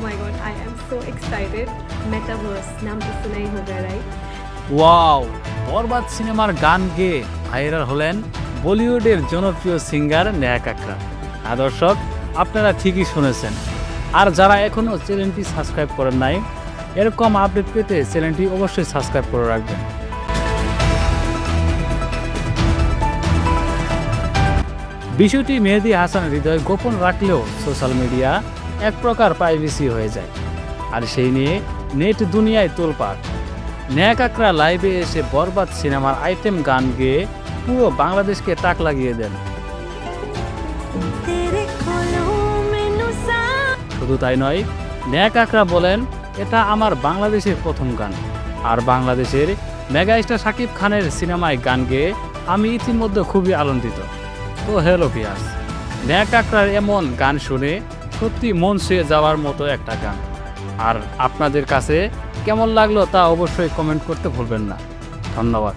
my god, I am so excited. Metaverse नाम तो सुना ही होगा, right? ওয়াও, বরবাদ সিনেমার গান গেয়ে ভাইরাল হলেন বলিউডের জনপ্রিয় সিঙ্গার নেহা কাকরা। দর্শক, আপনারা ঠিকই শুনেছেন। আর যারা এখনও চ্যানেলটি সাবস্ক্রাইব করেন নাই, এরকম আপডেট পেতে চ্যানেলটি অবশ্যই সাবস্ক্রাইব করে রাখবেন। বিষয়টি মেহেদী হাসানের হৃদয়ে গোপন রাখলেও সোশ্যাল মিডিয়া এক প্রকার প্রাইভেসি হয়ে যায়, আর সেই নিয়ে নেট দুনিয়ায় তোলপাড়। নেহা কাকরা লাইভে এসে বরবাদ সিনেমার আইটেম গান গেয়ে পুরো বাংলাদেশকে তাক লাগিয়ে দেন। শুধু তাই নয়, নেহা কাকরা বলেন, এটা আমার বাংলাদেশের প্রথম গান, আর বাংলাদেশের মেগাস্টার শাকিব খানের সিনেমায় গান গেয়ে আমি ইতিমধ্যে খুবই আনন্দিত। তো হ্যালো ভিউয়ার্স, নেহা কাকরার এমন গান শুনে সত্যি মন ছুঁয়ে যাওয়ার মতো একটা গান। আর আপনাদের কাছে কেমন লাগলো তা অবশ্যই কমেন্ট করতে ভুলবেন না। ধন্যবাদ।